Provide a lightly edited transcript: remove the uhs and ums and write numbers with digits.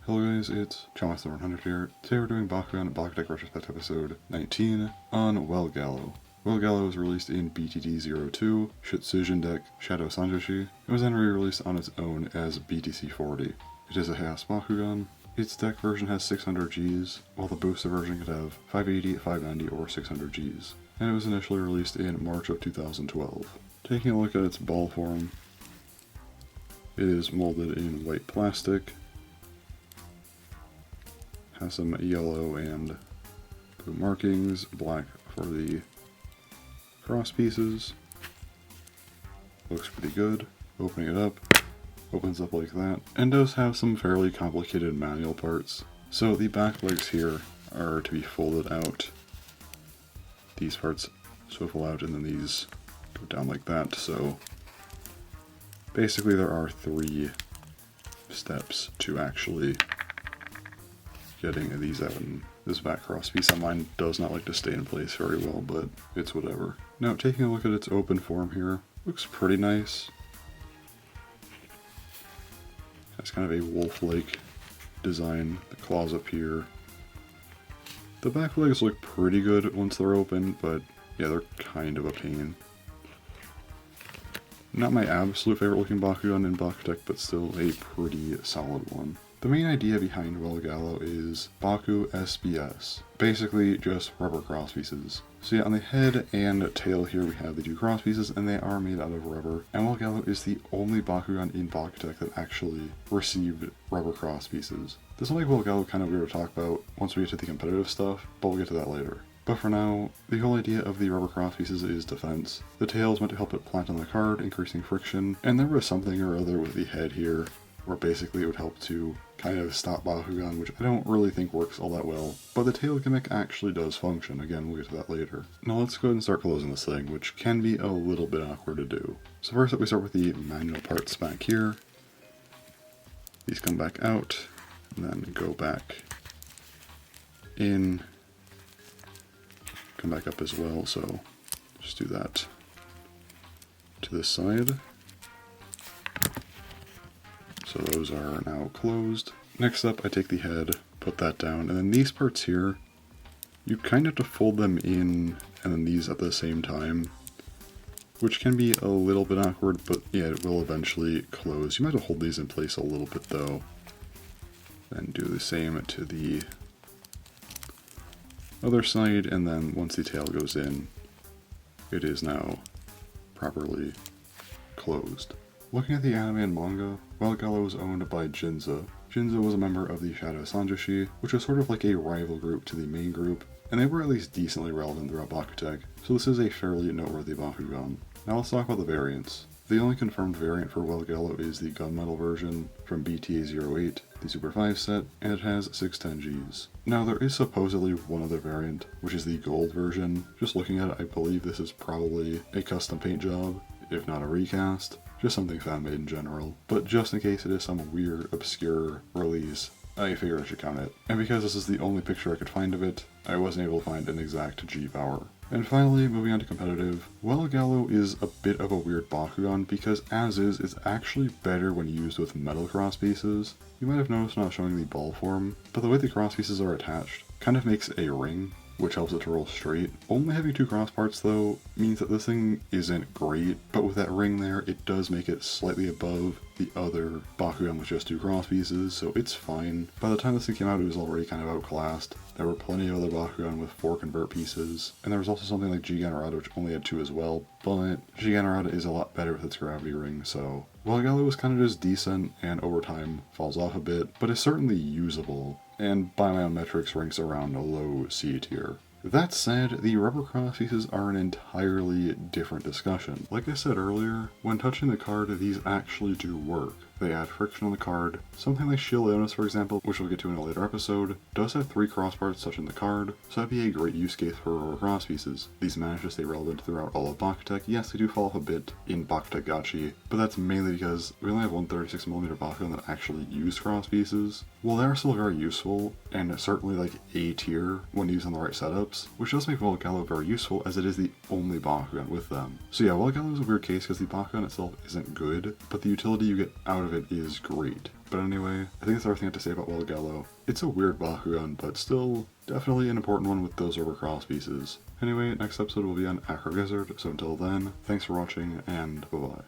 Hello guys, it's Thomas100 here. Today we're doing Bakugan BakuTech Retrospect episode 19 on Well Galow. Well Galow was released in BTD02, Shitsujin deck Shadow Sanjoshi. It was then re-released on its own as BTC40. It is a Chaos Bakugan. Its deck version has 600 Gs, while the boosted version could have 580, 590, or 600 Gs. And it was initially released in March of 2012. Taking a look at its ball form, it is molded in white plastic, has some yellow and blue markings, black for the cross pieces. Looks pretty good. Opening it up, opens up like that, and does have some fairly complicated manual parts. So the back legs here are to be folded out. These parts swivel out and then these go down like that, so basically there are 3 steps to actually getting these out, and this back cross piece on mine does not like to stay in place very well, but it's whatever. Now taking a look at its open form here, looks pretty nice. Has kind of a wolf-like design, the claws up here. The back legs look pretty good once they're open, but yeah, they're kind of a pain. Not my absolute favorite looking Bakugan in BakuTech, but still a pretty solid one. The main idea behind Well Galow is Baku SBS, basically just rubber cross pieces. So yeah, on the head and tail here we have the 2 cross pieces, and they are made out of rubber. And Well Galow is the only Bakugan in BakuTech that actually received rubber cross pieces. This will make Well Galow kind of weird to talk about once we get to the competitive stuff, but we'll get to that later. But for now, the whole idea of the rubber cross pieces is defense. The tail is meant to help it plant on the card, increasing friction, and there was something or other with the head here where basically it would help to kind of stop Bakugan, which I don't really think works all that well. But the tail gimmick actually does function. Again, we'll get to that later. Now let's go ahead and start closing this thing, which can be a little bit awkward to do. So first up we start with the manual parts back here. These come back out, and then go back in, come back up as well, so just do that to this side. So those are now closed. Next up, I take the head, put that down, and then these parts here, you kind of have to fold them in and then these at the same time, which can be a little bit awkward, but yeah, it will eventually close. You might have to hold these in place a little bit though, and do the same to the other side, and then once the tail goes in, it is now properly closed. Looking at the anime and manga, Well Galow was owned by Jinza. Jinza was a member of the Shadow Sanjoshi, which was sort of like a rival group to the main group, and they were at least decently relevant throughout BakuTech, so this is a fairly noteworthy Bakugan. Now let's talk about the variants. The only confirmed variant for Well Galow is the gunmetal version from BTA08, the Super 5 set, and it has 610 Gs. Now there is supposedly one other variant, which is the gold version. Just looking at it, I believe this is probably a custom paint job, if not a recast. Just something fan-made in general. But just in case it is some weird, obscure release, I figured I should count it. And because this is the only picture I could find of it, I wasn't able to find an exact G-power. And finally, moving on to competitive, Well Galow is a bit of a weird Bakugan because as is, it's actually better when used with metal cross pieces. You might have noticed not showing the ball form, but the way the cross pieces are attached kind of makes a ring, which helps it to roll straight. Only having 2 cross parts though means that this thing isn't great, but with that ring there, it does make it slightly above the other Bakugan with just 2 cross pieces, so it's fine. By the time this thing came out, it was already kind of outclassed. There were plenty of other Bakugan with 4 convert pieces, and there was also something like Giganarada which only had 2 as well, but Giganarada is a lot better with its gravity ring, so Well Galow was kind of just decent, and over time falls off a bit, but is certainly usable, and by my own metrics ranks around a low C tier. That said, the rubber cross pieces are an entirely different discussion. Like I said earlier, when touching the card, these actually do work. They add friction on the card. Something like Shield Leonis, for example, which we'll get to in a later episode, does have 3 cross parts touching the card, so that'd be a great use case for rubber cross pieces. These manage to stay relevant throughout all of BakuTech. Yes, they do fall off a bit in BakuTech Gachi, but that's mainly because we only have one 36mm Bakugan that actually use cross pieces, While they are still very useful, and certainly like A tier when used in the right setups, which does make Well Galow very useful as it is the only Bakugan with them. So yeah, Well Galow is a weird case because the Bakugan itself isn't good, but the utility you get out of it is great. But anyway, I think that's everything I have to say about Well Galow. It's a weird Bakugan, but still definitely an important one with those overcross pieces. Anyway, next episode will be on Acro Gizzard, so until then, thanks for watching, and bye-bye.